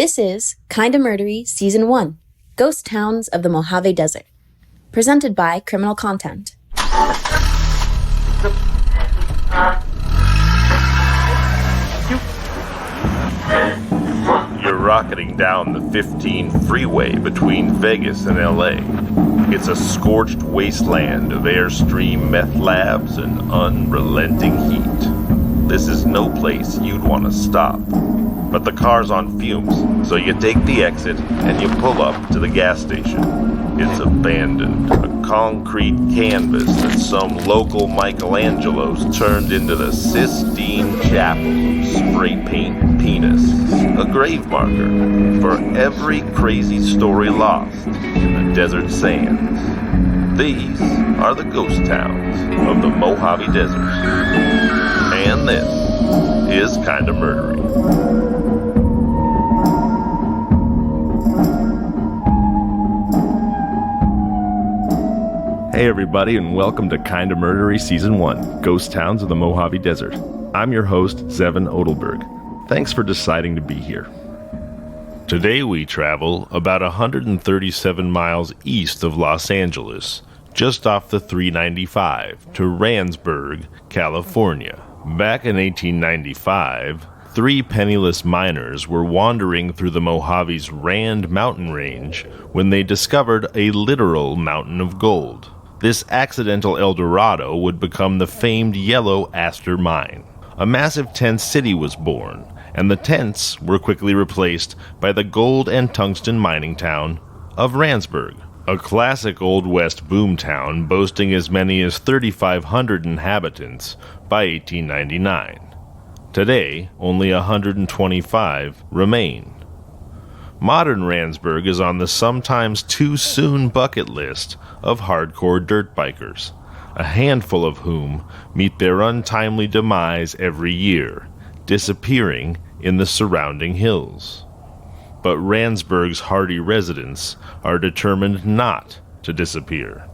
This is Kinda Murdery Season 1, Ghost Towns of the Mojave Desert, presented by Criminal Content. You're rocketing down the 15 freeway between Vegas and LA. It's a scorched wasteland of Airstream meth labs and unrelenting heat. This is no place you'd want to stop. But the car's on fumes, so you take the exit and you pull up to the gas station. It's abandoned, a concrete canvas that some local Michelangelos turned into the Sistine Chapel of spray paint penis. A grave marker for every crazy story lost in the desert sands. These are the ghost towns of the Mojave Desert. And this is Kinda Murdery. Hey everybody, and welcome to Kinda Murdery Season 1, Ghost Towns of the Mojave Desert. I'm your host, Zevon Odelberg. Thanks for deciding to be here. Today we travel about 137 miles east of Los Angeles, just off the 395, to Randsburg, California. Back in 1895, 3 penniless miners were wandering through the Mojave's Rand mountain range when they discovered a literal mountain of gold. This accidental El Dorado would become the famed Yellow Aster Mine. A massive tent city was born, and the tents were quickly replaced by the gold and tungsten mining town of Randsburg, a classic Old West boom town boasting as many as 3,500 inhabitants by 1899. Today, only 125 remain. Modern Randsburg is on the sometimes too soon bucket list of hardcore dirt bikers, a handful of whom meet their untimely demise every year, disappearing in the surrounding hills. But Randsburg's hardy residents are determined not to disappear.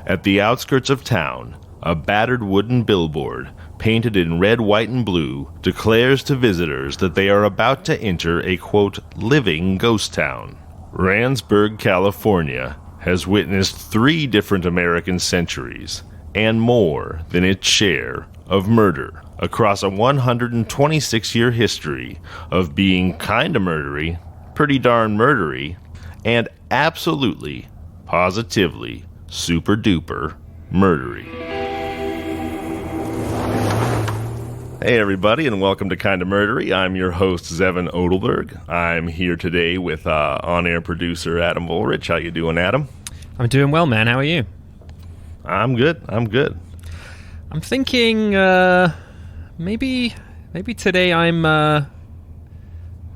At the outskirts of town, a battered wooden billboard painted in red, white, and blue, declares to visitors that they are about to enter a, quote, living ghost town. Randsburg, California, has witnessed 3 different American centuries, and more than its share of murder, across a 126-year history of being kinda murdery, pretty darn murdery, and absolutely, positively, super-duper murdery. Hey everybody, and welcome to Kinda Murdery. I'm your host, Zevon Odelberg. I'm here today with on-air producer Adam Volrich. How you doing, Adam? I'm doing well, man. How are you? I'm good. I'm thinking maybe today I'm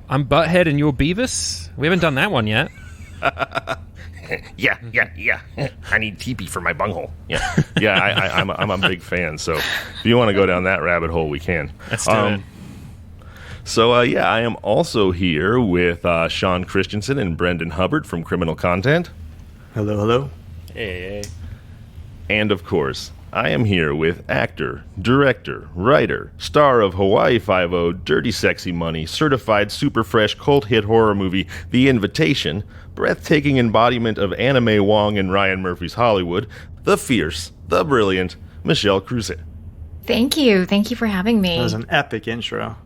Butthead and you're Beavis. We haven't done that one yet. Yeah. I need teepee for my bunghole. Yeah. I'm a big fan. So if you want to go down that rabbit hole, we can. Let's do it. So I am also here with Sean Christensen and Brendan Hubbard from Criminal Content. Hello. Hey. And of course, I am here with actor, director, writer, star of Hawaii Five-0, Dirty Sexy Money, certified super fresh cult hit horror movie The Invitation, breathtaking embodiment of Anna Mae Wong and Ryan Murphy's Hollywood, the fierce, the brilliant Michelle Krusiec. Thank you for having me. That was an epic intro.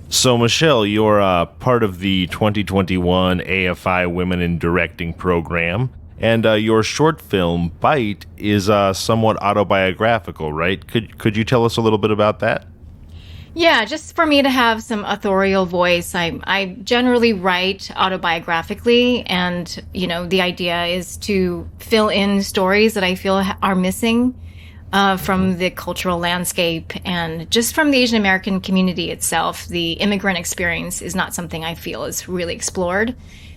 So, Michelle, you're part of the 2021 AFI Women in Directing program, and your short film, Bite, is somewhat autobiographical, right? Could you tell us a little bit about that? Yeah, just for me to have some authorial voice. I generally write autobiographically, and, the idea is to fill in stories that I feel are missing from the cultural landscape and just from the Asian American community itself. The immigrant experience is not something I feel is really explored.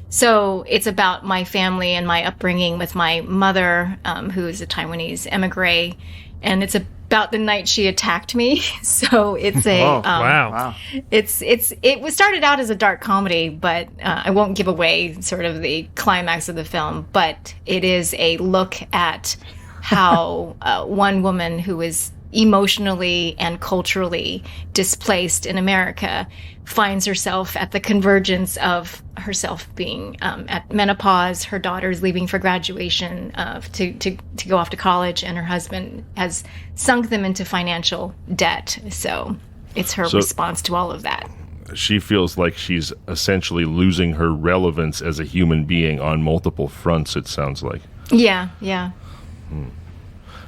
So it's about my family and my upbringing with my mother, who is a Taiwanese emigre, and it's about the night she attacked me. So it's a wow. It started out as a dark comedy, but I won't give away sort of the climax of the film. But it is a look at how one woman who was emotionally and culturally displaced in America, finds herself at the convergence of herself being at menopause, her daughter's leaving for graduation to go off to college, and her husband has sunk them into financial debt. So it's her response to all of that. She feels like she's essentially losing her relevance as a human being on multiple fronts, it sounds like. Yeah.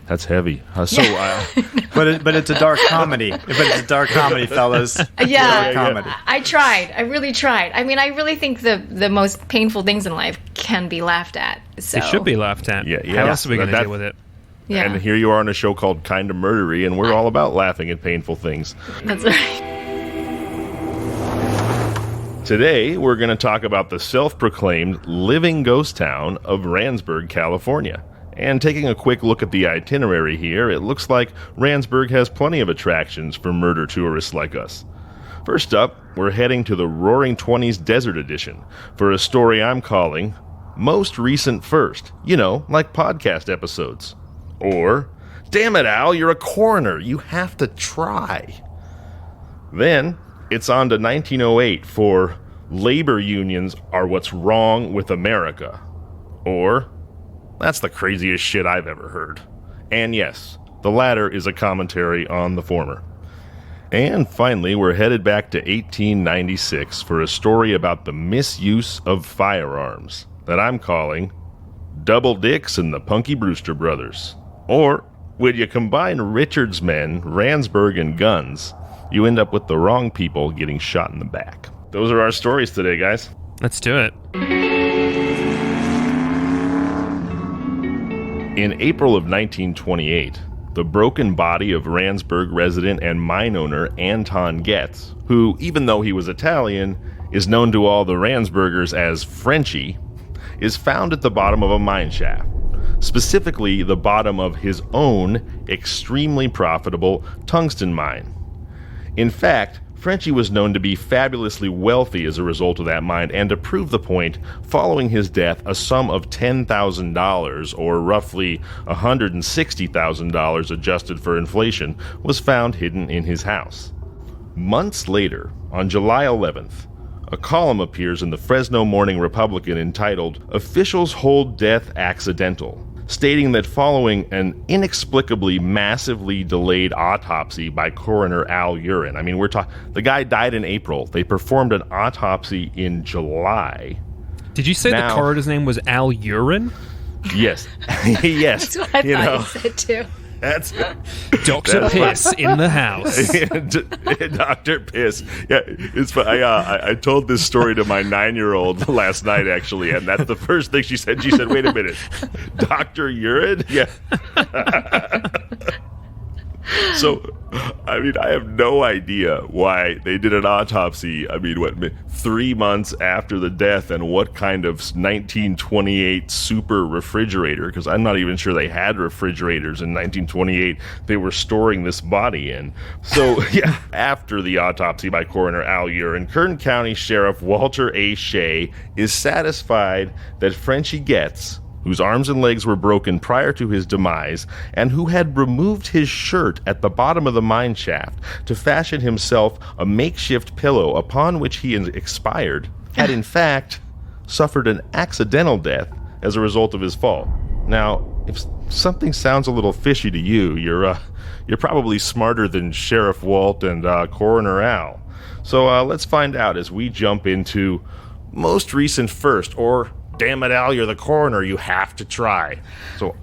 That's heavy. But it's a dark comedy. But it's a dark comedy, fellas. Yeah, Dark comedy. I tried. I really tried. I mean, I really think the most painful things in life can be laughed at. So They should be laughed at. Yeah. How else are we going to That- deal with it? Yeah, And here you are on a show called Kinda Murdery, and we're all about laughing at painful things. that's right. Today, we're going to talk about the self-proclaimed living ghost town of Randsburg, California. And taking a quick look at the itinerary here, it looks like Randsburg has plenty of attractions for murder tourists like us. First up, we're heading to the Roaring Twenties Desert Edition for a story I'm calling Most Recent First. You know, like podcast episodes. Or, damn it, Al, you're a coroner. You have to try. Then, it's on to 1908 for Labor Unions Are What's Wrong with America. Or, That's the craziest shit I've ever heard. And yes, the latter is a commentary on the former. And finally, we're headed back to 1896 for a story about the misuse of firearms that I'm calling Double Dicks and the Punky Brewster Brothers. Or, when you combine Richard's men, Randsburg, and guns, you end up with the wrong people getting shot in the back. Those are our stories today, guys. Let's do it. In April of 1928, the broken body of Randsburg resident and mine owner Anton Getz, who, even though he was Italian, is known to all the Randsburgers as Frenchie, is found at the bottom of a mine shaft, specifically the bottom of his own extremely profitable tungsten mine. In fact, Frenchie was known to be fabulously wealthy as a result of that mine, and to prove the point, following his death, a sum of $10,000, or roughly $160,000 adjusted for inflation, was found hidden in his house. Months later, on July 11th, a column appears in the Fresno Morning Republican entitled "Officials Hold Death Accidental," stating that following an inexplicably massively delayed autopsy by coroner Al Urin. I mean, the guy died in April. They performed an autopsy in July. Did you say the coroner's name was Al Urin? Yes. Yes. That's what I thought you said too. That's Dr. Piss in the house. Dr. Piss. Yeah, it's funny. I told this story to my 9-year-old last night, actually, and that's the first thing she said. She said, "Wait a minute, Dr. Urine?" Yeah. So, I mean, I have no idea why they did an autopsy. I mean, 3 months after the death, and what kind of 1928 super refrigerator, because I'm not even sure they had refrigerators in 1928 they were storing this body in. So, yeah, after the autopsy by coroner Al Urin, Kern County Sheriff Walter A. Shea is satisfied that Frenchie Getz, whose arms and legs were broken prior to his demise, and who had removed his shirt at the bottom of the mine shaft to fashion himself a makeshift pillow upon which he expired, had in fact suffered an accidental death as a result of his fall. Now, if something sounds a little fishy to you, you're probably smarter than Sheriff Walt and Coroner Al. So let's find out as we jump into Most Recent First, or damn it, Al, you're the coroner. You have to try. So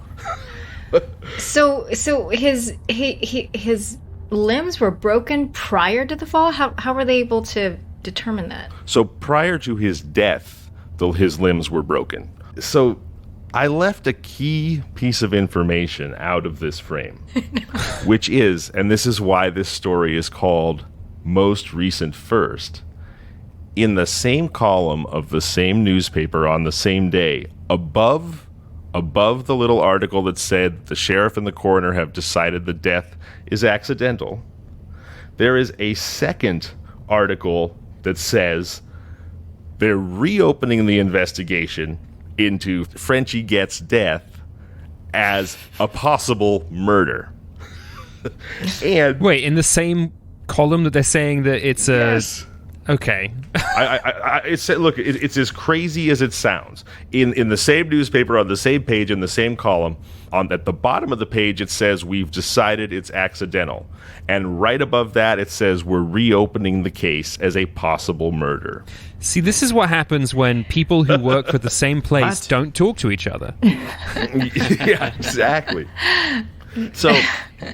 his limbs were broken prior to the fall. How were they able to determine that? So prior to his death, his limbs were broken. So I left a key piece of information out of this frame, which is, and this is why this story is called Most Recent First. In the same column of the same newspaper on the same day, above the little article that said the sheriff and the coroner have decided the death is accidental, there is a second article that says they're reopening the investigation into Frenchie Getz' death as a possible murder. And wait, in the same column that they're saying that it's a... yes. Okay. It's as crazy as it sounds. In the same newspaper, on the same page, in the same column, at the bottom of the page, it says, we've decided it's accidental. And right above that, it says, we're reopening the case as a possible murder. See, this is what happens when people who work for the same place don't talk to each other. Yeah, exactly. So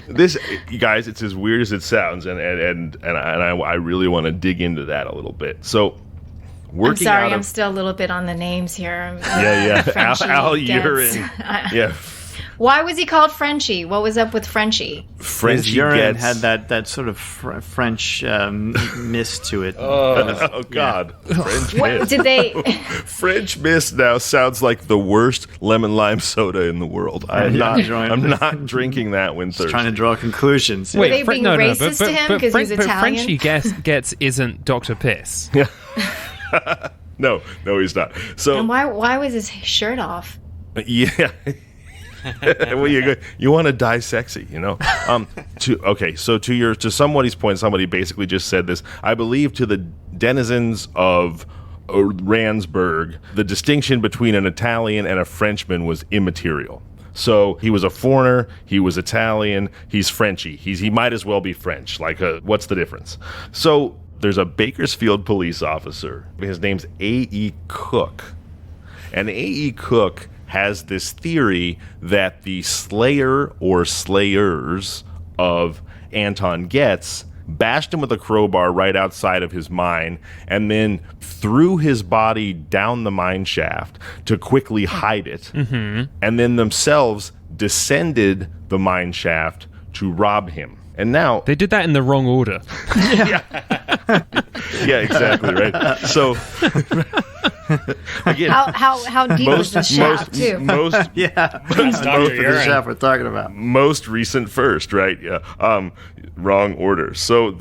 this, you guys, it's as weird as it sounds, and I really want to dig into that a little bit. So, I'm sorry, I'm still a little bit on the names here. Al Urine. Yeah. Why was he called Frenchie? What was up with Frenchie? His urine had that sort of French mist to it. Oh God! Yeah. French what, mist. did they? French mist now sounds like the worst lemon lime soda in the world. I'm not drinking that when thirsty. Trying to draw conclusions. Were they being racist to him because he's Italian? Frenchie gets isn't Dr. Piss. Yeah. No, he's not. So and why was his shirt off? Yeah. Well, you want to die sexy, you know. So to somebody's point, somebody basically just said this. I believe to the denizens of Randsburg, the distinction between an Italian and a Frenchman was immaterial. So he was a foreigner, he was Italian, he's Frenchy. He might as well be French. Like, what's the difference? So there's a Bakersfield police officer. His name's A.E. Cook, and A.E. Cook has this theory that the slayer or slayers of Anton Getz bashed him with a crowbar right outside of his mine and then threw his body down the mine shaft to quickly hide it, and then themselves descended the mine shaft to rob him. And now they did that in the wrong order. Yeah, exactly, right. So again, how deep was the shaft too? Most of the shaft we're talking about. Most recent first, right? Yeah. Wrong order. So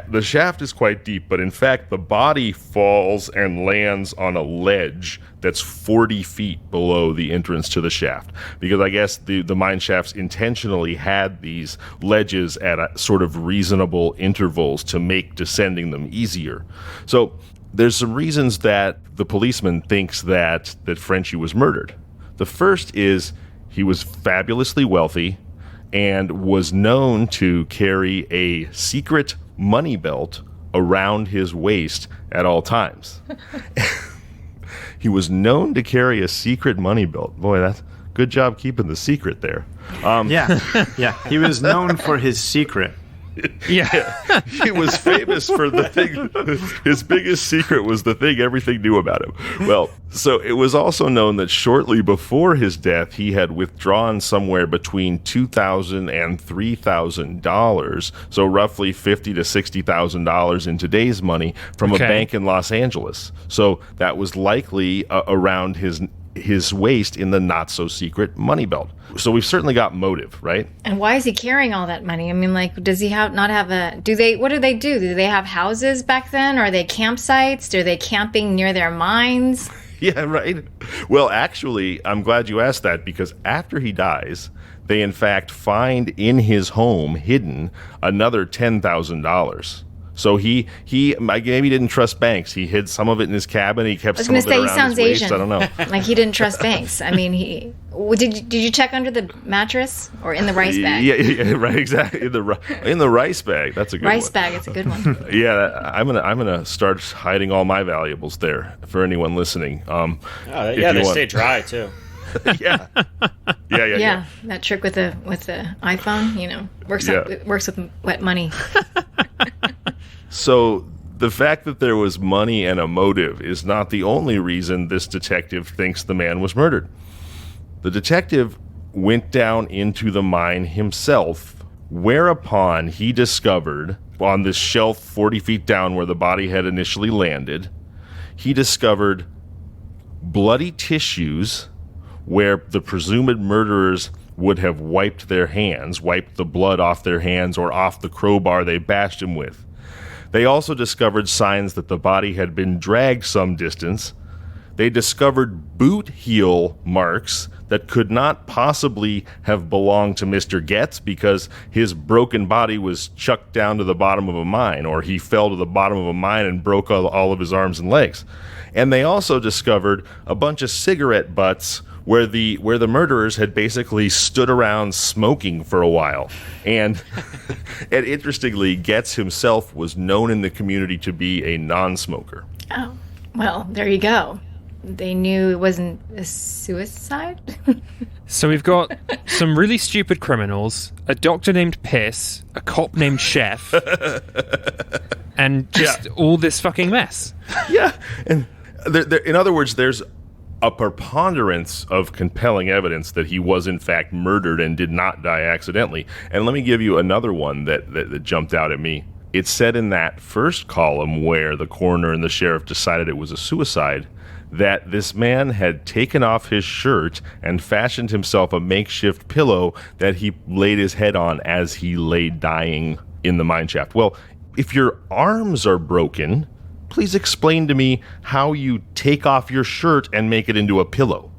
the shaft is quite deep, but in fact, the body falls and lands on a ledge that's 40 feet below the entrance to the shaft. Because I guess the mine shafts intentionally had these ledges at a sort of reasonable intervals to make descending them easier. So there's some reasons that the policeman thinks that Frenchie was murdered. The first is he was fabulously wealthy and was known to carry a secret money belt around his waist at all times. He was known to carry a secret money belt. Boy, that's good job keeping the secret there. Yeah. He was known for his secret. Yeah. He was famous for the thing. His biggest secret was the thing everything knew about him. Well, so it was also known that shortly before his death, he had withdrawn somewhere between $2,000 and $3,000, so roughly $50,000 to $60,000 in today's money, from a bank in Los Angeles. So that was likely around his waist in the not-so-secret money belt. So we've certainly got motive, right? And why is he carrying all that money? I mean, like, does he not have what do they do? Do they have houses back then? Are they campsites? Are they camping near their mines? Yeah, right. Well, actually, I'm glad you asked that, because after he dies, they in fact find in his home hidden another $10,000. So he maybe didn't trust banks. He hid some of it in his cabin. He kept some of it around his waist. I was going to say, he sounds Asian. I don't know. Like he didn't trust banks. I mean, did you check under the mattress or in the rice bag? Yeah, right, exactly. In the rice bag. That's a good rice one. Bag. It's a good one. Yeah, I'm gonna start hiding all my valuables there for anyone listening. They stay dry too. Yeah. That trick with the iPhone, works with wet money. So the fact that there was money and a motive is not the only reason this detective thinks the man was murdered. The detective went down into the mine himself, whereupon he discovered, on this shelf 40 feet down where the body had initially landed, he discovered bloody tissues where the presumed murderers would have wiped the blood off their hands or off the crowbar they bashed him with. They also discovered signs that the body had been dragged some distance. they discovered boot heel marks that could not possibly have belonged to Mr. Getz because his broken body was chucked down to the bottom of a mine, or he fell to the bottom of a mine and broke all of his arms and legs. And they also discovered a bunch of cigarette butts where the murderers had basically stood around smoking for a while. And interestingly, Getz himself was known in the community to be a non-smoker. Oh, well, there you go. They knew it wasn't a suicide? So we've got some really stupid criminals, a doctor named Piss, a cop named Chef, and just all this fucking mess. Yeah, and in other words, there's a preponderance of compelling evidence that he was in fact murdered and did not die accidentally. And let me give you another one that jumped out at me. It said in that first column where the coroner and the sheriff decided it was a suicide that this man had taken off his shirt and fashioned himself a makeshift pillow that he laid his head on as he lay dying in the mine shaft. Well, if your arms are broken, please explain to me how you take off your shirt and make it into a pillow.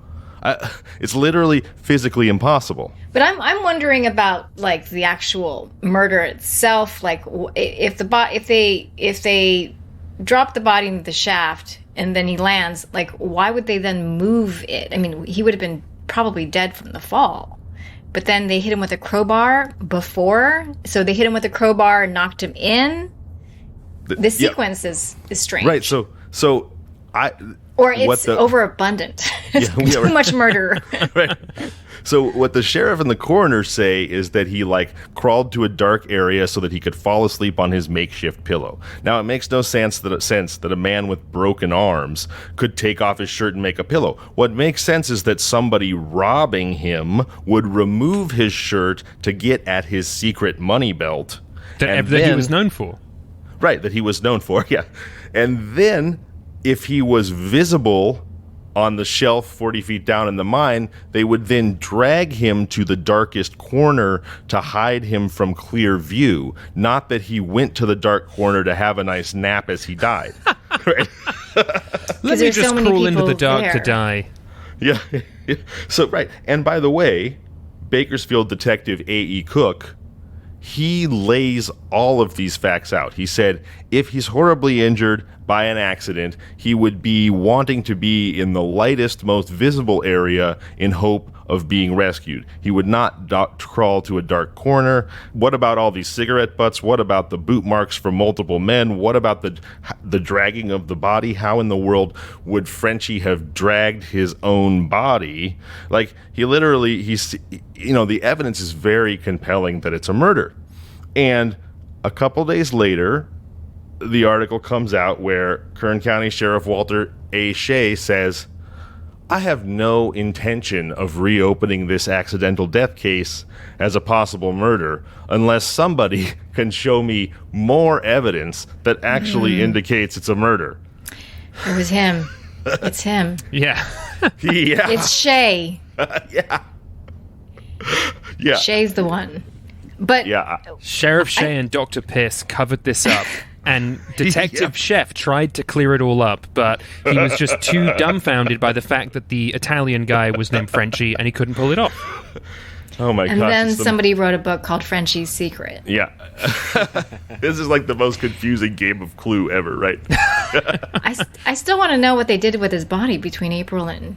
It's literally physically impossible. But I'm wondering about like the actual murder itself. Like if they drop the body into the shaft and then he lands, like why would they then move it? I mean, he would have been probably dead from the fall. But then they hit him with a crowbar before, so they hit him with a crowbar and knocked him in. The sequence is strange. Right, so or it's overabundant. It's too much murder. Right. So what the sheriff and the coroner say is that he crawled to a dark area so that he could fall asleep on his makeshift pillow. Now it makes no sense that a man with broken arms could take off his shirt and make a pillow. What makes sense is that somebody robbing him would remove his shirt to get at his secret money belt. That he was known for. Right, that he was known for, yeah. And then, if he was visible on the shelf 40 feet down in the mine, they would then drag him to the darkest corner to hide him from clear view. Not that he went to the dark corner to have a nice nap as he died. Right? Let me just crawl into the dark to die. Yeah. So, right. And by the way, Bakersfield detective A.E. Cook, he lays all of these facts out. He said if he's horribly injured by an accident, he would be wanting to be in the lightest, most visible area in hope of being rescued. He would not crawl to a dark corner. What about all these cigarette butts? What about the boot marks from multiple men? What about the dragging of the body? How in the world would Frenchie have dragged his own body? Like, the evidence is very compelling that it's a murder. And a couple days later, the article comes out where Kern County Sheriff Walter A. Shea says, I have no intention of reopening this accidental death case as a possible murder unless somebody can show me more evidence that actually indicates it's a murder. It was him. It's him. Yeah. Yeah. It's Shea. Yeah. Yeah. Shay's the one. But yeah. Sheriff Shea and Dr. Piss covered this up. And Detective Chef tried to clear it all up, but he was just too dumbfounded by the fact that the Italian guy was named Frenchie and he couldn't pull it off. Oh my god. And then somebody wrote a book called Frenchie's Secret. Yeah. This is like the most confusing game of Clue ever, right? I still want to know what they did with his body between April and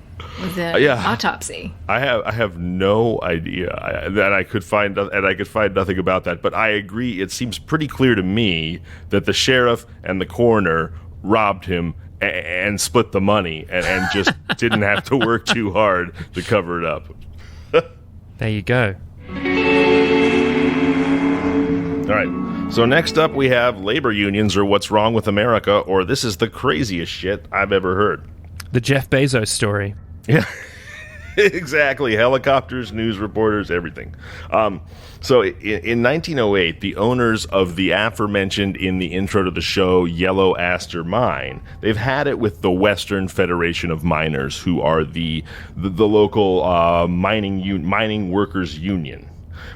the autopsy. I have no idea. I could find nothing about that. But I agree. It seems pretty clear to me that the sheriff and the coroner robbed him and split the money and just didn't have to work too hard to cover it up. There you go. All right. So next up we have labor unions or what's wrong with America, or this is the craziest shit I've ever heard. The Jeff Bezos story. Yeah, exactly. Helicopters, news reporters, everything. So in 1908, the owners of the aforementioned in the intro to the show Yellow Aster Mine, they've had it with the Western Federation of Miners, who are the local mining workers union,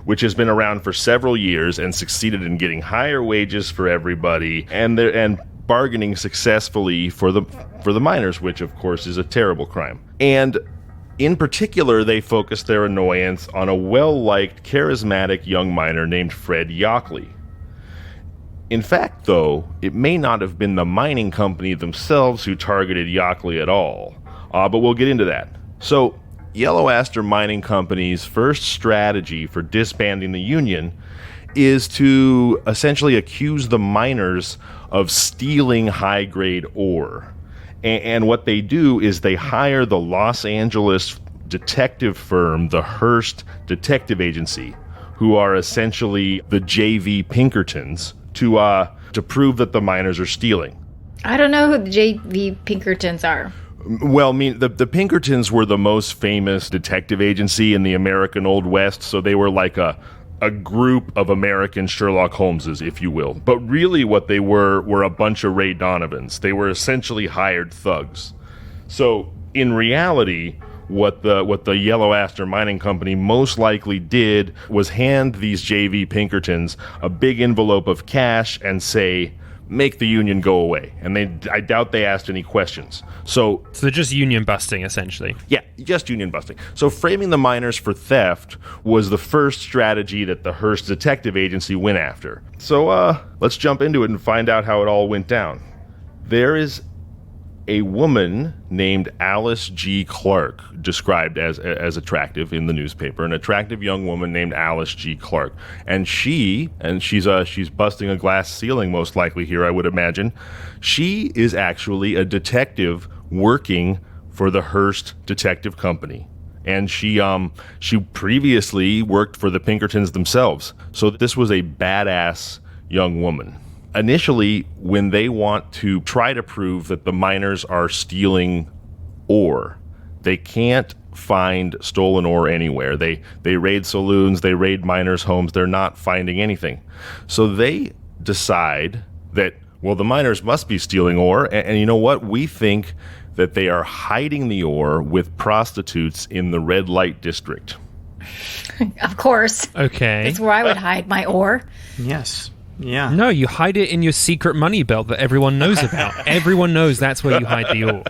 which has been around for several years and succeeded in getting higher wages for everybody. And bargaining successfully for the miners, which of course is a terrible crime. And in particular, they focused their annoyance on a well-liked, charismatic young miner named Fred Yockley. In fact, though, it may not have been the mining company themselves who targeted Yockley at all, but we'll get into that. So, Yellow Aster Mining Company's first strategy for disbanding the union is to essentially accuse the miners of stealing high-grade ore. And what they do is they hire the Los Angeles detective firm, the Hearst Detective Agency, who are essentially the J.V. Pinkertons, to prove that the miners are stealing. I don't know who the J.V. Pinkertons are. Well, I mean, the Pinkertons were the most famous detective agency in the American Old West, so they were like a group of American Sherlock Holmeses, if you will. But really what they were a bunch of Ray Donovans. They were essentially hired thugs. So, in reality, what the Yellow Aster Mining Company most likely did was hand these J.V. Pinkertons a big envelope of cash and say, make the union go away. And I doubt they asked any questions. So they're just union busting, essentially. Yeah, just union busting. So framing the miners for theft was the first strategy that the Hearst Detective Agency went after. So let's jump into it and find out how it all went down. There is a woman named Alice G. Clark, described as attractive in the newspaper, an attractive young woman named Alice G. Clark. And she's busting a glass ceiling most likely here, I would imagine. She is actually a detective working for the Hearst Detective Company. And she previously worked for the Pinkertons themselves. So this was a badass young woman. Initially, when they want to try to prove that the miners are stealing ore, they can't find stolen ore anywhere. They raid saloons, they raid miners' homes, they're not finding anything. So they decide that, well, the miners must be stealing ore, and you know what? We think that they are hiding the ore with prostitutes in the red light district. Of course. Okay. That's where I would hide my ore. Yes. Yeah. No, you hide it in your secret money belt that everyone knows about. Everyone knows that's where you hide the ore.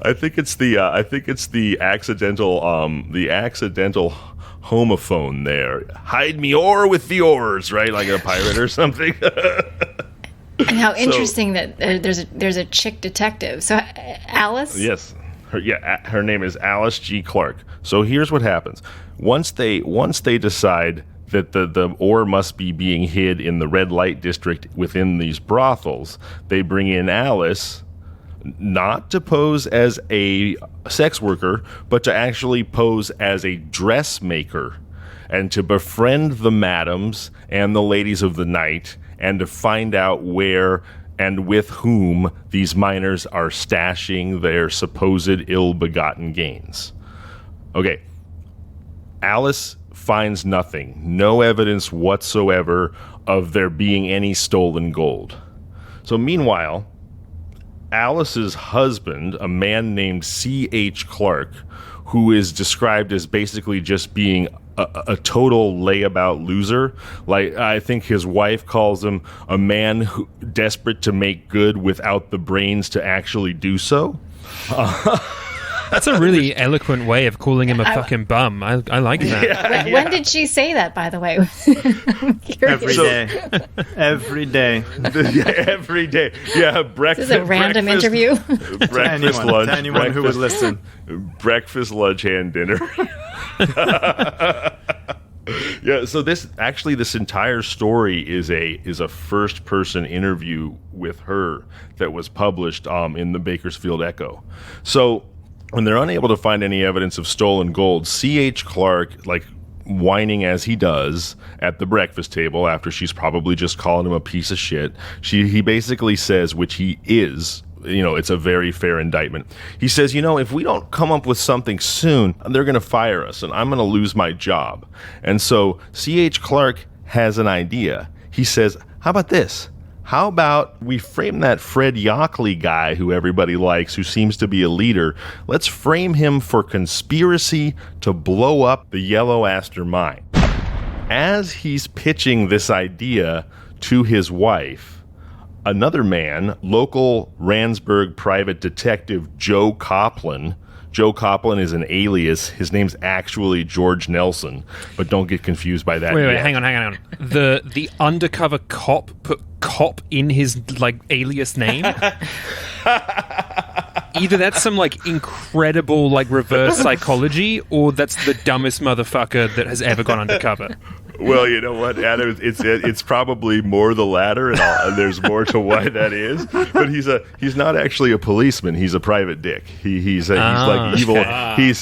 I think it's the accidental homophone there. Hide me ore with the oars, right? Like a pirate or something. And how interesting that there's a chick detective. So Alice? Yes. Her name is Alice G. Clark. So here's what happens. Once they decide that the ore must be being hid in the red light district within these brothels, they bring in Alice, not to pose as a sex worker, but to actually pose as a dressmaker, and to befriend the madams and the ladies of the night, and to find out where and with whom these miners are stashing their supposed ill-begotten gains. Okay, Alice finds nothing, no evidence whatsoever of there being any stolen gold. So meanwhile, Alice's husband, a man named C.H. Clark, who is described as basically just being a total layabout loser. Like, I think his wife calls him a man who desperate to make good without the brains to actually do so. That's a really eloquent way of calling him a fucking bum. I like that. When did she say that, by the way? Every day. Every day. Every day. Yeah, breakfast. This is a random interview. Breakfast, lunch. To anyone who would listen. Breakfast, lunch, and dinner. Yeah, so this entire story is a first-person interview with her that was published in the Bakersfield Echo. So when they're unable to find any evidence of stolen gold, C.H. Clark, like whining as he does at the breakfast table after she's probably just calling him a piece of shit, he basically says, which he is, it's a very fair indictment. He says, if we don't come up with something soon, they're going to fire us and I'm going to lose my job. And so C.H. Clark has an idea. He says, how about this? How about we frame that Fred Yockley guy who everybody likes, who seems to be a leader? Let's frame him for conspiracy to blow up the Yellow Aster mine. As he's pitching this idea to his wife, another man, local Randsburg private detective Joe Coplin. Joe Coplin is an alias. His name's actually George Nelson, but don't get confused by that. Wait, hang on. The undercover cop put cop in his alias name. Either that's some incredible reverse psychology, or that's the dumbest motherfucker that has ever gone undercover. Well, you know what, Adam? It's probably more the latter, and there's more to why that is. But he's not actually a policeman. He's a private dick. He's like evil. Okay.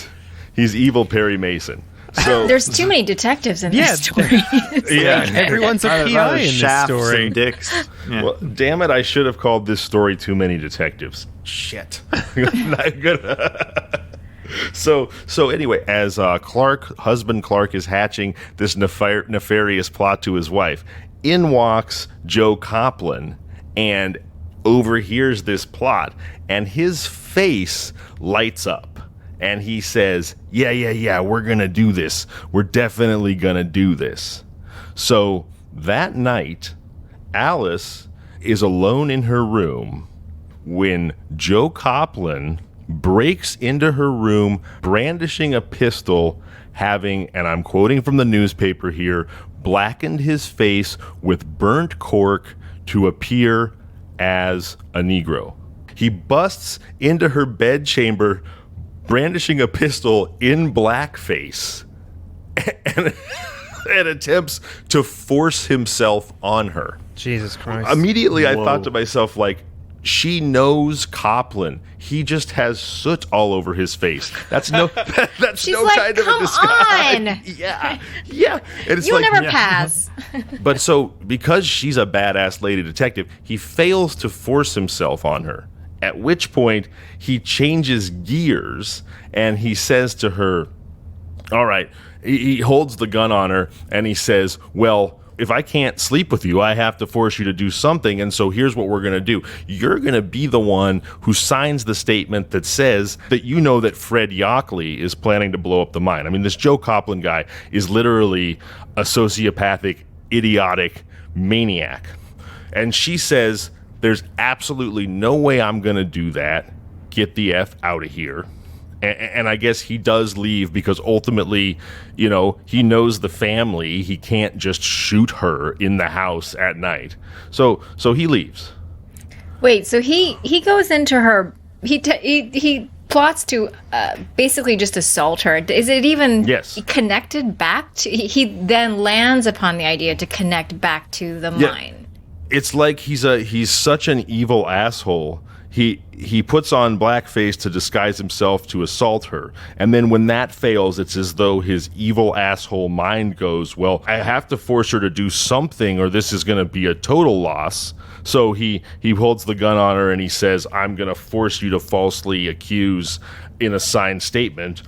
He's evil Perry Mason. So there's too many detectives in this story. Everyone's a PI in this story. And dicks. Yeah. Well, damn it! I should have called this story "Too Many Detectives." Shit. Not good. So anyway, as husband Clark is hatching this nefarious plot to his wife, in walks Joe Coplin and overhears this plot, and his face lights up. And he says, yeah, we're going to do this. We're definitely going to do this. So that night, Alice is alone in her room when Joe Coplin breaks into her room brandishing a pistol, having, and I'm quoting from the newspaper here, blackened his face with burnt cork to appear as a Negro. He busts into her bedchamber brandishing a pistol in blackface and attempts to force himself on her. Jesus Christ. Immediately, I thought to myself, she knows Coplin. He just has soot all over his face. That's no She's no kind of a disguise. On. Yeah. And it's You'll never pass. But so, because she's a badass lady detective, he fails to force himself on her. At which point, he changes gears and he says to her, all right, he holds the gun on her and he says, well, if I can't sleep with you, I have to force you to do something. And so here's what we're going to do. You're going to be the one who signs the statement that says that you know that Fred Yockley is planning to blow up the mine. I mean, this Joe Coplin guy is literally a sociopathic, idiotic maniac. And she says, there's absolutely no way I'm going to do that. Get the F out of here. And I guess he does leave because ultimately, he knows the family. He can't just shoot her in the house at night. So he leaves. Wait, so he goes into her. He plots to basically just assault her. Is it even connected back to? He then lands upon the idea to connect back to the mine. It's like he's such an evil asshole. He puts on blackface to disguise himself to assault her. And then when that fails, it's as though his evil asshole mind goes, well, I have to force her to do something or this is going to be a total loss. So he holds the gun on her and he says, I'm going to force you to falsely accuse in a signed statement,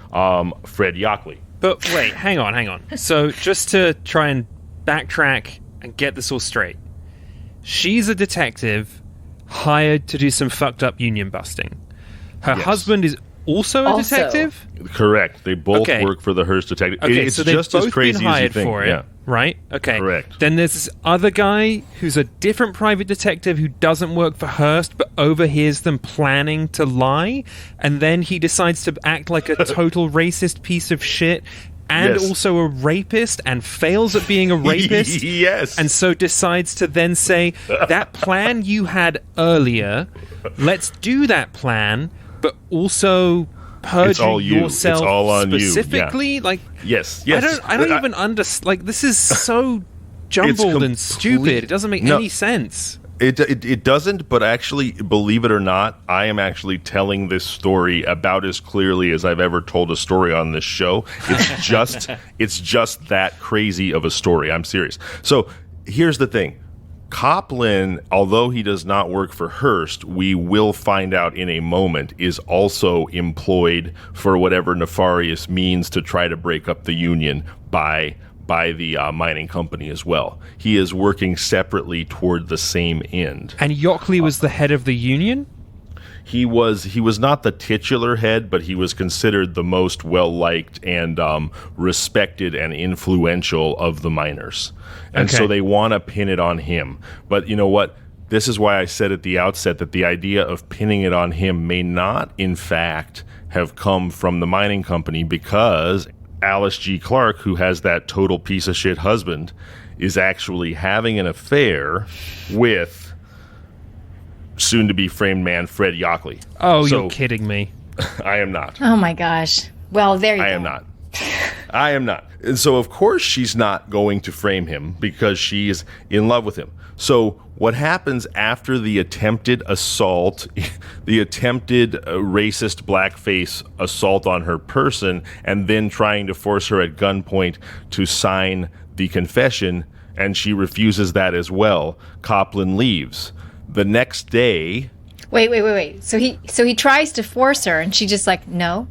Fred Yockley. But wait, hang on. So just to try and backtrack and get this all straight. She's a detective hired to do some fucked up union busting. Her husband is also a detective? Correct. They both work for the Hearst Detective. Okay, it's so they've just both as crazy been hired as you think. for it, right? Okay. Correct. Then there's this other guy who's a different private detective who doesn't work for Hearst but overhears them planning to lie, and then he decides to act like a total racist piece of shit and also a rapist and fails at being a rapist. Yes. And so decides to then say, that plan you had earlier, let's do that plan, but also perjure yourself it's all on specifically. You. Yeah. Yes. I don't even understand. This is so jumbled and stupid. It doesn't make any sense. It doesn't, but actually, believe it or not, I am actually telling this story about as clearly as I've ever told a story on this show. It's just that crazy of a story. I'm serious. So here's the thing. Coplin, although he does not work for Hearst, we will find out in a moment, is also employed for whatever nefarious means to try to break up the union by the mining company as well. He is working separately toward the same end. And Yockley was the head of the union? He was not the titular head, but he was considered the most well-liked and respected and influential of the miners. And so they want to pin it on him. But you know what? this is why I said at the outset that the idea of pinning it on him may not, in fact, have come from the mining company, because Alice G. Clark, who has that total piece of shit husband, is actually having an affair with soon-to-be framed man Fred Yockley. Oh, you're kidding me. I am not. Oh my gosh. Well, there you go. I am not. I am not. And so, of course, she's not going to frame him because she is in love with him. So what happens after the attempted assault, the attempted racist blackface assault on her person, and then trying to force her at gunpoint to sign the confession, and she refuses that as well, Copland leaves. The next day... Wait. So he tries to force her, and she just like, no?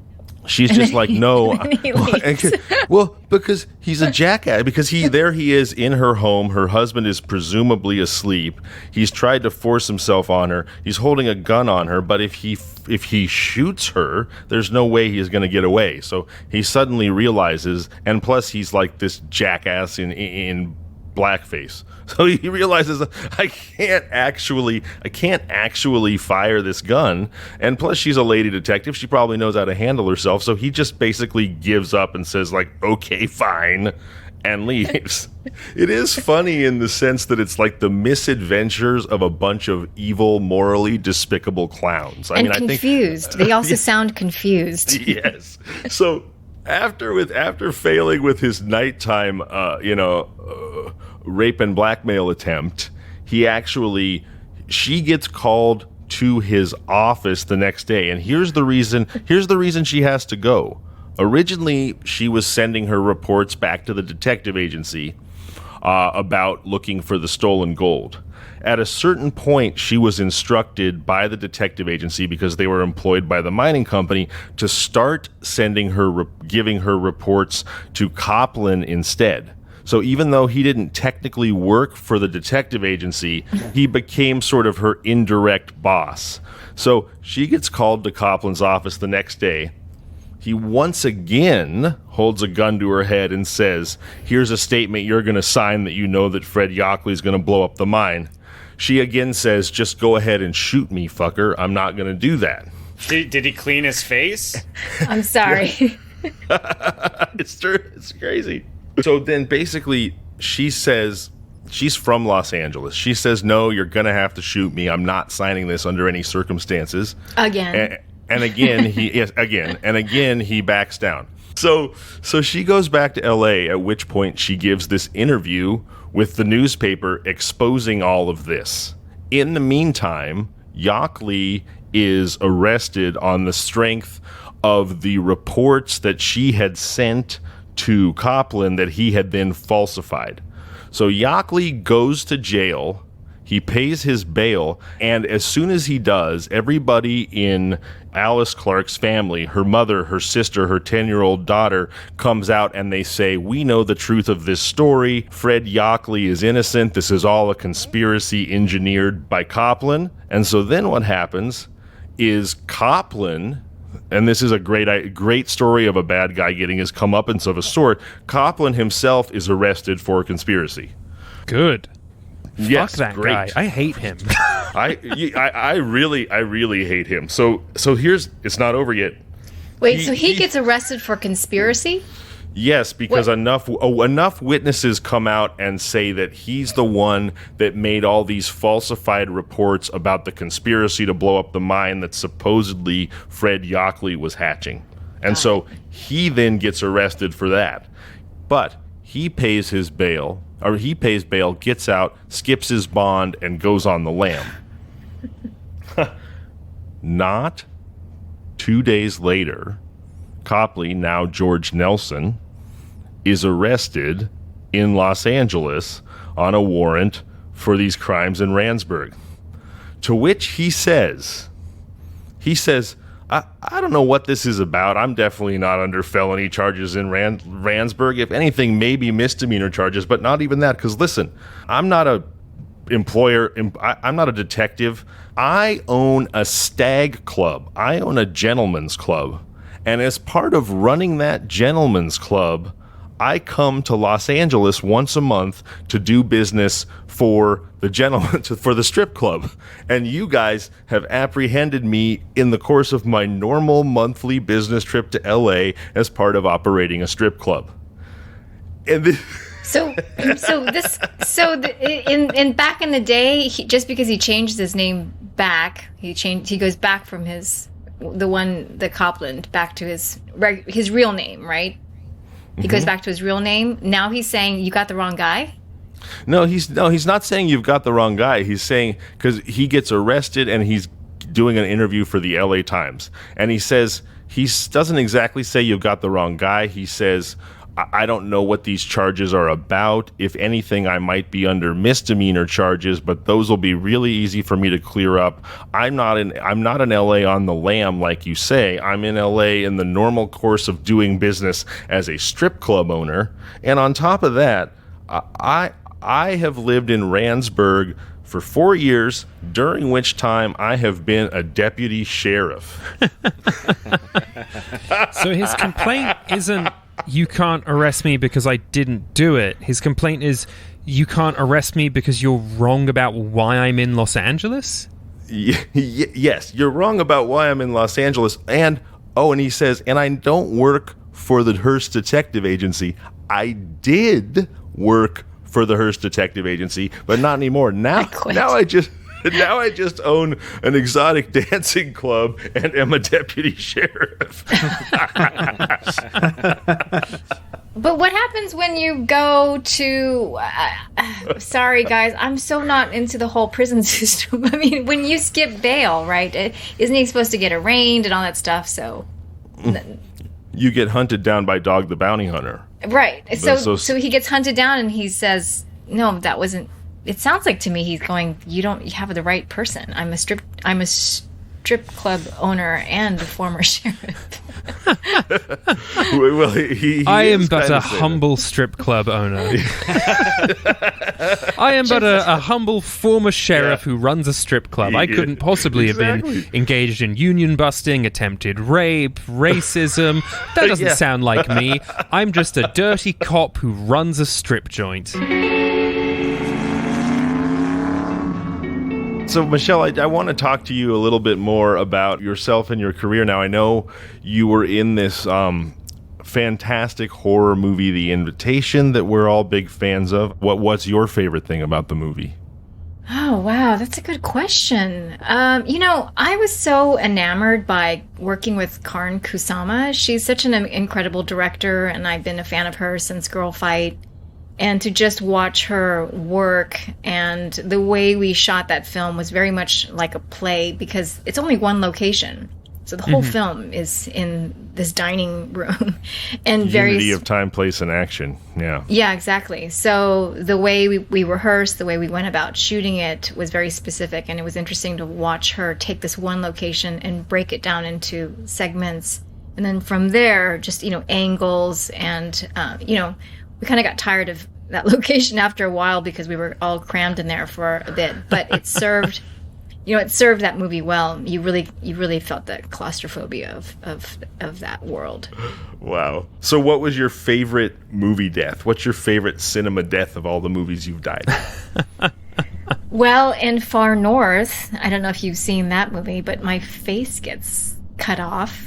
She's just like, no. He leaves. Well, because he's a jackass. Because he is in her home. Her husband is presumably asleep. He's tried to force himself on her. He's holding a gun on her. But if he shoots her, there's no way he's going to get away. So he suddenly realizes, and plus he's like this jackass in blackface. So he realizes, I can't actually fire this gun. And plus, she's a lady detective. She probably knows how to handle herself. So he just basically gives up and says, like, okay, fine, and leaves. It is funny in the sense that it's like the misadventures of a bunch of evil, morally despicable clowns. I confused. They also sound confused. Yes. So after failing with his nighttime, rape and blackmail attempt, she gets called to his office the next day. And here's the reason she has to go. Originally, she was sending her reports back to the detective agency about looking for the stolen gold. At a certain point, she was instructed by the detective agency, because they were employed by the mining company, to start giving her reports to Copland instead. So even though he didn't technically work for the detective agency, he became sort of her indirect boss. So she gets called to Copland's office the next day. He once again holds a gun to her head and says, here's a statement you're going to sign that you know that Fred Yockley is going to blow up the mine. She again says, just go ahead and shoot me, fucker. I'm not going to do that. Did he clean his face? I'm sorry. It's true. It's crazy. So then basically she says, she's from Los Angeles. She says, no, you're going to have to shoot me. I'm not signing this under any circumstances. Again. And again, he backs down. So she goes back to L.A., at which point she gives this interview with the newspaper exposing all of this. In the meantime, Yockley is arrested on the strength of the reports that she had sent to Copland that he had then falsified. So Yockley goes to jail. He pays his bail, and as soon as he does, everybody in Alice Clark's family, her mother, her sister, her 10-year-old daughter, comes out and they say, we know the truth of this story. Fred Yockley is innocent. This is all a conspiracy engineered by Copland. And so then what happens is Copland, and this is a great story of a bad guy getting his comeuppance of a sort, Copland himself is arrested for conspiracy. Good. Yes, fuck that great. guy. I hate him. I really hate him. So here's, it's not over yet. Wait, so he gets arrested for conspiracy? Yes, because enough witnesses come out and say that he's the one that made all these falsified reports about the conspiracy to blow up the mine that supposedly Fred Yockley was hatching. And so he then gets arrested for that. But he pays bail, gets out, skips his bond, and goes on the lam. Not 2 days later, Copley, now George Nelson, is arrested in Los Angeles on a warrant for these crimes in Randsburg. To which he says, I don't know what this is about. I'm definitely not under felony charges in Randsburg. If anything, maybe misdemeanor charges, but not even that. Because listen, I'm not a employer. I'm not a detective. I own a stag club. I own a gentleman's club. And as part of running that gentleman's club, I come to Los Angeles once a month to do business for the gentleman, for the strip club. And you guys have apprehended me in the course of my normal monthly business trip to LA as part of operating a strip club. And in back in the day, just because he changed his name back, he goes back from the Copland back to his real name, right? He goes back to his real name. Now he's saying you got the wrong guy? No, he's not saying you've got the wrong guy. He's saying because he gets arrested and he's doing an interview for the LA Times. And he says, he doesn't exactly say you've got the wrong guy. He says, I don't know what these charges are about. If anything, I might be under misdemeanor charges, but those will be really easy for me to clear up. I'm not in LA on the lam like you say. I'm in LA in the normal course of doing business as a strip club owner. And on top of that, I have lived in Randsburg for 4 years, during which time I have been a deputy sheriff. So his complaint isn't, you can't arrest me because I didn't do it. His complaint is, you can't arrest me because you're wrong about why I'm in Los Angeles? Yes, you're wrong about why I'm in Los Angeles. And he says, and I don't work for the Hearst Detective Agency. I did work for the Hearst Detective Agency, but not anymore. Now I just own an exotic dancing club and am a deputy sheriff. But what happens when you go to... sorry, guys, I'm so not into the whole prison system. I mean, when you skip bail, right? Isn't he supposed to get arraigned and all that stuff? So... You get hunted down by Dog the Bounty Hunter. Right. So he gets hunted down and he says, no, that wasn't... It sounds like to me he's going, you have the right person. I'm a strip club owner and a former sheriff. Well, I am but a humble strip club owner. I am but a humble former sheriff who runs a strip club. I couldn't possibly have been engaged in union busting, attempted rape, racism. That doesn't sound like me. I'm just a dirty cop who runs a strip joint. So, Michelle, I want to talk to you a little bit more about yourself and your career. Now, I know you were in this fantastic horror movie, The Invitation, that we're all big fans of. What's your favorite thing about the movie? Oh, wow. That's a good question. I was so enamored by working with Karn Kusama. She's such an incredible director, and I've been a fan of hers since Girl Fight. And to just watch her work, and the way we shot that film was very much like a play because it's only one location. So the whole film is in this dining room. And Unity of time, place, and action. Yeah. Yeah, exactly. So the way we rehearsed, the way we went about shooting it was very specific. And it was interesting to watch her take this one location and break it down into segments. And then from there, just, angles and, we kind of got tired of that location after a while because we were all crammed in there for a bit. But it served, that movie well. You really felt the claustrophobia of that world. Wow. So what was your favorite movie death? What's your favorite cinema death of all the movies you've died? Well, in Far North, I don't know if you've seen that movie, but my face gets cut off.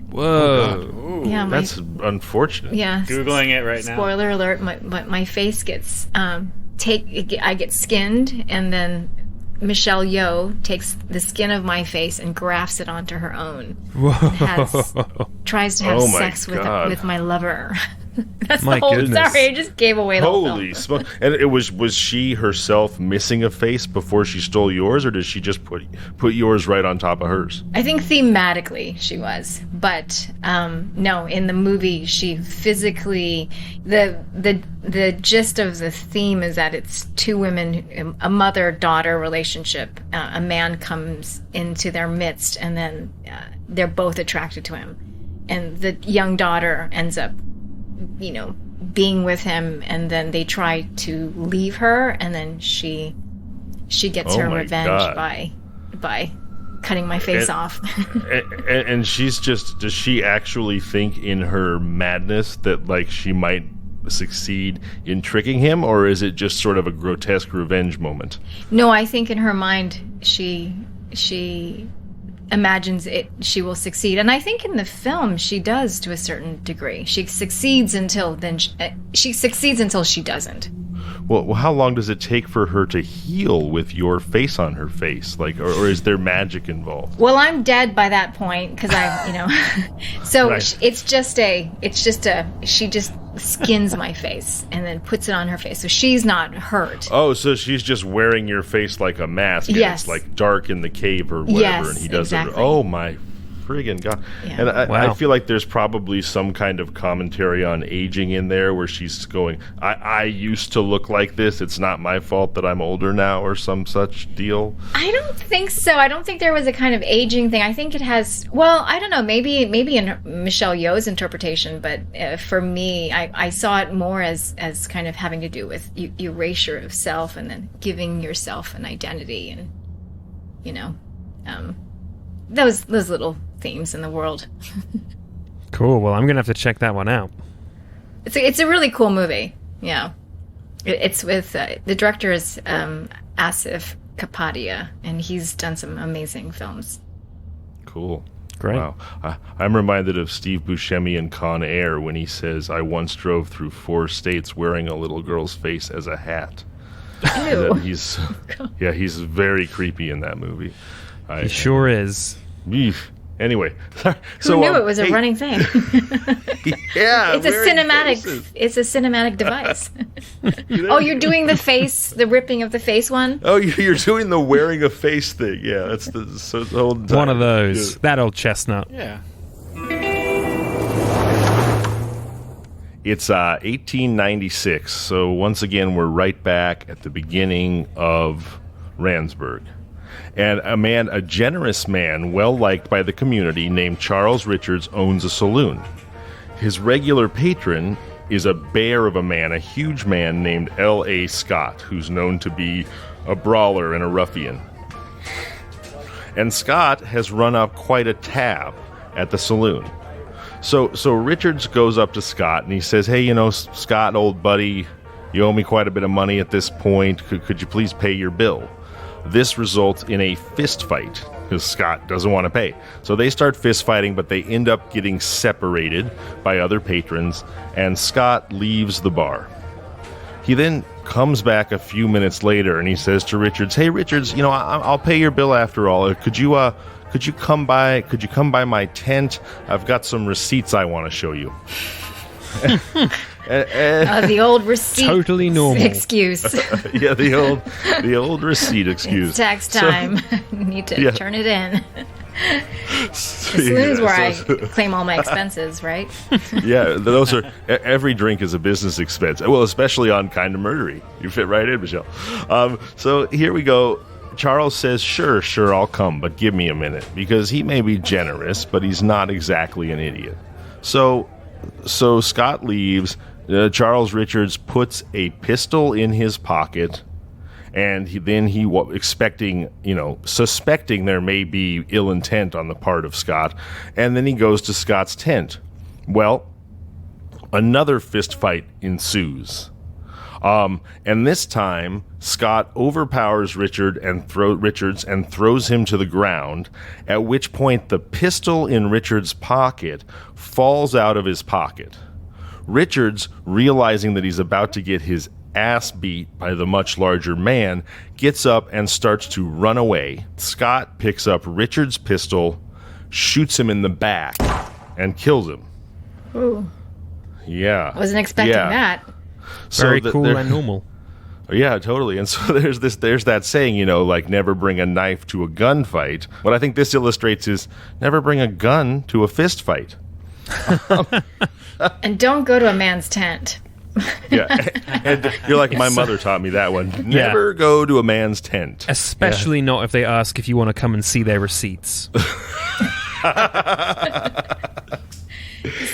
Whoa. Oh, yeah, that's unfortunate. Yeah. Googling it right now. Spoiler alert, my face gets I get skinned, and then Michelle Yeoh takes the skin of my face and grafts it onto her own. Whoa. Tries to have sex with my lover. That's my the whole. goodness. Sorry, I just gave away the whole film. Holy smoke! And was she herself missing a face before she stole yours, or did she just put yours right on top of hers? I think thematically she was, but no. In the movie, she physically the gist of the theme is that it's two women, a mother-daughter relationship. A man comes into their midst, and then they're both attracted to him, and the young daughter ends up being with him, and then they try to leave her, and then she gets her revenge by cutting my face off. and does she actually think in her madness that she might succeed in tricking him, or is it just sort of a grotesque revenge moment? No, I think in her mind she imagines she will succeed, and I think in the film she does to a certain degree. She succeeds until she doesn't. Well, how long does it take for her to heal with your face on her face? Like, or is there magic involved? Well, I'm dead by that point because so Right. she just skins my face and then puts it on her face, so she's not hurt. Oh, so she's just wearing your face like a mask. And Yes. it's like dark in the cave or whatever, Yes, and he does exactly. it. Oh my friggin' god! Yeah. And I Wow. feel like there's probably some kind of commentary on aging in there, where she's going, "I used to look like this. It's not my fault that I'm older now," or some such deal. I don't think so. I don't think there was a kind of aging thing. I think it has. Well, I don't know. Maybe in Michelle Yeoh's interpretation, but for me, I saw it more as kind of having to do with erasure of self and then giving yourself an identity, and those little themes in the world. Cool. Well, I'm going to have to check that one out. It's a really cool movie. Yeah, it's with the director is Asif Kapadia, and he's done some amazing films. Cool. Great. Wow. I'm reminded of Steve Buscemi in Con Air when he says, "I once drove through 4 states wearing a little girl's face as a hat." Ew. He's very creepy in that movie. He sure is. Anyway, Who knew it was a running thing? Yeah, It's a wearing cinematic. faces. It's a cinematic device. Oh, you're doing the ripping of the face one. Oh, you're doing the wearing a face thing. Yeah, that's the whole time. One of those. That old chestnut. Yeah. It's 1896, so once again we're right back at the beginning of Randsburg. And a generous man, well-liked by the community, named Charles Richards, owns a saloon. His regular patron is a bear of a man, a huge man named L.A. Scott, who's known to be a brawler and a ruffian. And Scott has run up quite a tab at the saloon. So Richards goes up to Scott and he says, "Hey, Scott, old buddy, you owe me quite a bit of money at this point. Could you please pay your bill?" This results in a fist fight because Scott doesn't want to pay. So they start fist fighting, but they end up getting separated by other patrons, and Scott leaves the bar. He then comes back a few minutes later and he says to Richards, "Hey, Richards, I'll pay your bill after all. Could you come by my tent? I've got some receipts I want to show you." The old receipt. Totally normal. Excuse. Yeah, the old receipt excuse. It's tax time. Need to turn it in. The saloon's where I claim all my expenses, right? Yeah, those are every drink is a business expense. Well, especially on Kind of Murdery. You fit right in, Michelle. So here we go. Charles says, sure, I'll come, but give me a minute, because he may be generous, but he's not exactly an idiot. So Scott leaves. Charles Richards puts a pistol in his pocket, and suspecting there may be ill intent on the part of Scott, and then he goes to Scott's tent. Well, another fist fight ensues. And this time, Scott overpowers Richards and throws him to the ground, at which point the pistol in Richards' pocket falls out of his pocket. Richards, realizing that he's about to get his ass beat by the much larger man, gets up and starts to run away. Scott picks up Richards' pistol, shoots him in the back, and kills him. Ooh. Yeah. Wasn't expecting that. Very cool and normal. Yeah, totally. And so there's that saying, like never bring a knife to a gunfight. What I think this illustrates is never bring a gun to a fist fight. And don't go to a man's tent. Yeah, and you're like, my mother taught me that one. Never go to a man's tent. Especially not if they ask if you want to come and see their receipts.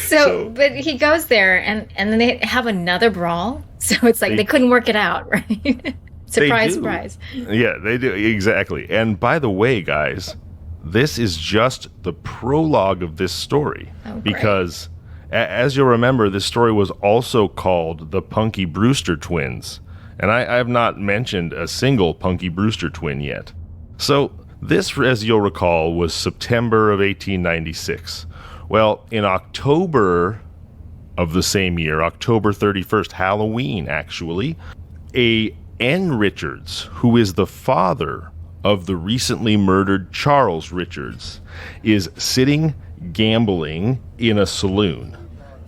But he goes there, and then they have another brawl. So it's like they couldn't work it out, right? Surprise, surprise. Yeah, they do. Exactly. And by the way, guys, this is just the prologue of this story. Oh, great. Because As you'll remember, this story was also called the Punky Brewster twins, and I have not mentioned a single Punky Brewster twin yet. So this, as you'll recall, was September of 1896. Well, in October of the same year, October 31st, Halloween actually, a N. Richards, who is the father of the recently murdered Charles Richards, is sitting gambling in a saloon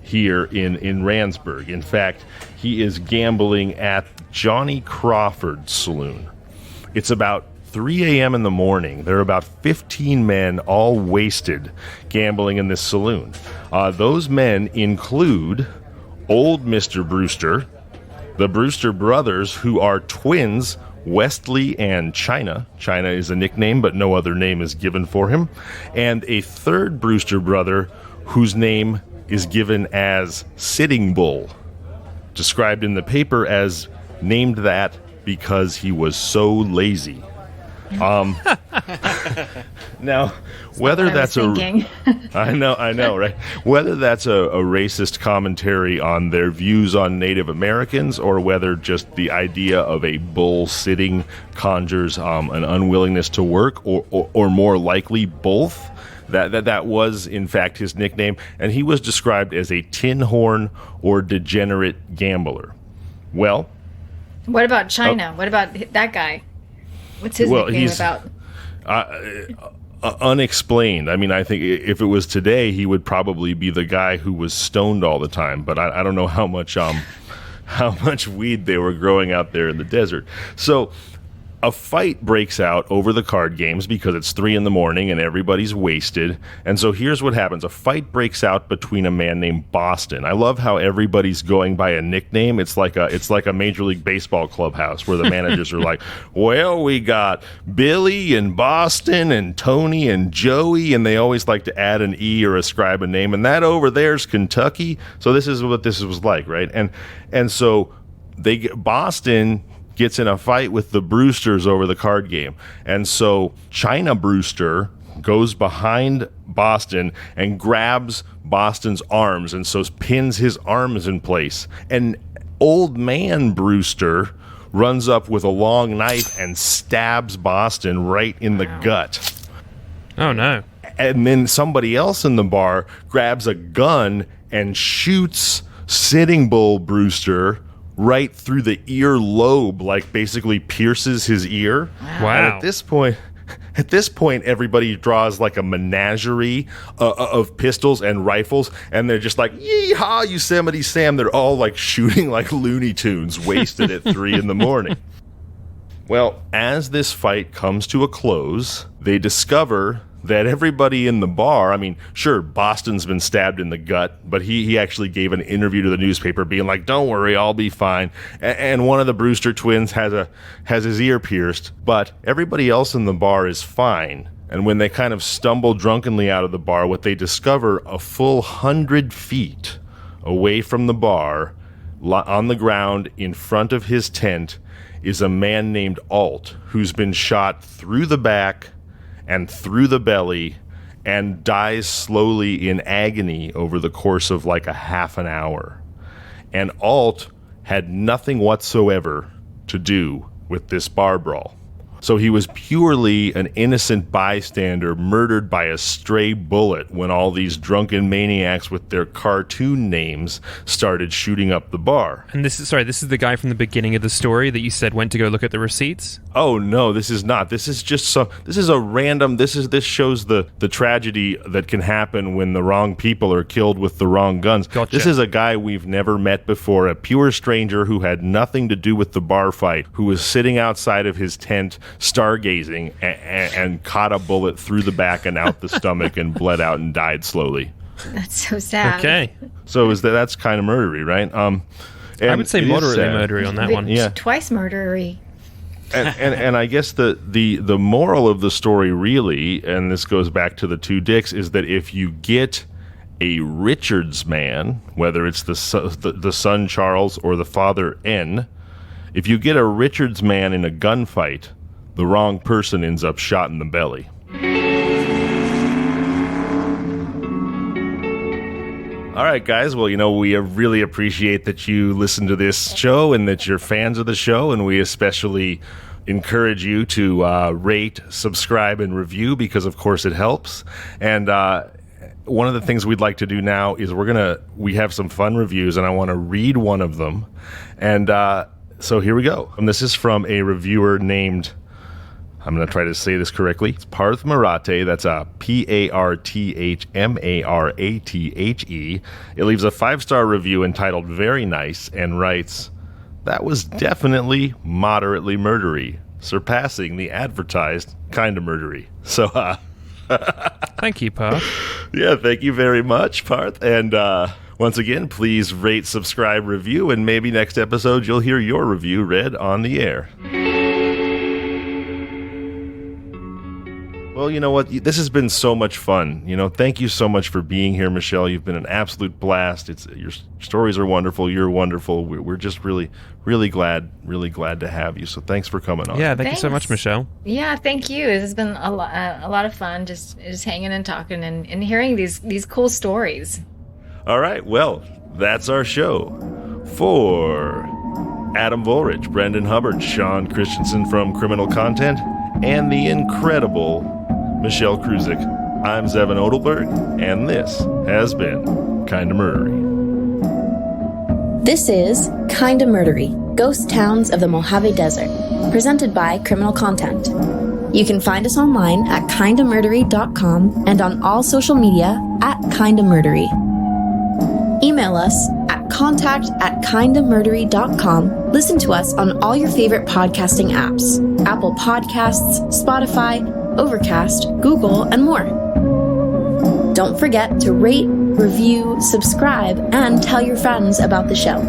here in Randsburg. In fact, he is gambling at Johnny Crawford's saloon. It's about 3 a.m. in the morning. There are about 15 men, all wasted, gambling in this saloon. Those men include old Mr. Brewster, the Brewster brothers, who are twins, Wesley and China. China is a nickname, but no other name is given for him. And a third Brewster brother whose name is given as Sitting Bull, described in the paper as named that because he was so lazy. Now, whether that's I know, right? Whether that's a racist commentary on their views on Native Americans, or whether just the idea of a bull sitting conjures an unwillingness to work, or more likely both, that was in fact his nickname, and he was described as a tin horn or degenerate gambler. Well, what about China? What about that guy? What's his nickname about? Unexplained. I mean, I think if it was today, he would probably be the guy who was stoned all the time. But I don't know how much weed they were growing out there in the desert. So a fight breaks out over the card games because it's 3 a.m. and everybody's wasted. And so here's what happens. A fight breaks out between a man named Boston. I love how everybody's going by a nickname. It's like a Major League Baseball clubhouse where the managers are like, well, we got Billy and Boston and Tony and Joey, and they always like to add an E or ascribe a name. And that over there's Kentucky. So this is what this was like, right? And so Boston gets in a fight with the Brewsters over the card game. And so China Brewster goes behind Boston and grabs Boston's arms, and so pins his arms in place. And old man Brewster runs up with a long knife and stabs Boston right in the gut. Oh, no. And then somebody else in the bar grabs a gun and shoots Sitting Bull Brewster right through the ear lobe, like basically pierces his ear. Wow. And at this point, everybody draws like a menagerie of pistols and rifles, and they're just like, yeehaw, Yosemite Sam. They're all like shooting like Looney Tunes, wasted at 3 a.m. Well, as this fight comes to a close, they discover that everybody in the bar, I mean, sure, Boston's been stabbed in the gut, but he actually gave an interview to the newspaper being like, don't worry, I'll be fine. And one of the Brewster twins has his ear pierced, but everybody else in the bar is fine. And when they kind of stumble drunkenly out of the bar, what they discover a full 100 feet away from the bar, on the ground in front of his tent, is a man named Alt, who's been shot through the back and through the belly, and dies slowly in agony over the course of like a half an hour. And Alt had nothing whatsoever to do with this bar brawl. So he was purely an innocent bystander murdered by a stray bullet when all these drunken maniacs with their cartoon names started shooting up the bar. And this is the guy from the beginning of the story that you said went to go look at the receipts? Oh no, this is not. This is just this shows the tragedy that can happen when the wrong people are killed with the wrong guns. Gotcha. This is a guy we've never met before, a pure stranger who had nothing to do with the bar fight, who was sitting outside of his tent stargazing and caught a bullet through the back and out the stomach and bled out and died slowly. That's so sad. Okay. So that's kind of murdery, right? I would say moderately murdery on that one. Yeah. Twice murdery. And I guess the moral of the story really, and this goes back to the two dicks, is that if you get a Richards man, whether it's the son Charles or the father N, if you get a Richards man in a gunfight, the wrong person ends up shot in the belly. All right, guys. Well, we really appreciate that you listen to this show and that you're fans of the show, and we especially encourage you to rate, subscribe, and review because, of course, it helps. And one of the things we'd like to do now is we have some fun reviews, and I want to read one of them. And so here we go. And this is from a reviewer named, I'm going to try to say this correctly. It's Parth Marathe. That's a Parthmarathe. It leaves a 5-star review entitled Very Nice and writes, "That was definitely moderately murdery, surpassing the advertised kind of murdery." So, Thank you, Parth. yeah, thank you very much, Parth. And once again, please rate, subscribe, review, and maybe next episode you'll hear your review read on the air. Well, you know what? This has been so much fun. Thank you so much for being here, Michelle. You've been an absolute blast. Your stories are wonderful. You're wonderful. We're just really, really glad to have you. So thanks for coming on. Yeah, thank you so much, Michelle. Yeah, thank you. This has been a lot of fun, just hanging and talking and hearing these cool stories. All right. Well, that's our show. For Adam Volrich, Brendan Hubbard, Sean Christensen from Criminal Content, and the incredible Michelle Krusiec, I'm Zevon Odelberg, and this has been Kinda Murdery. This is Kinda Murdery, Ghost Towns of the Mojave Desert, presented by Criminal Content. You can find us online at kindamurdery.com and on all social media at kindamurdery. Email us at contact@kindamurdery.com. Listen to us on all your favorite podcasting apps: Apple Podcasts, Spotify, Overcast, Google, and more. Don't forget to rate, review, subscribe, and tell your friends about the show.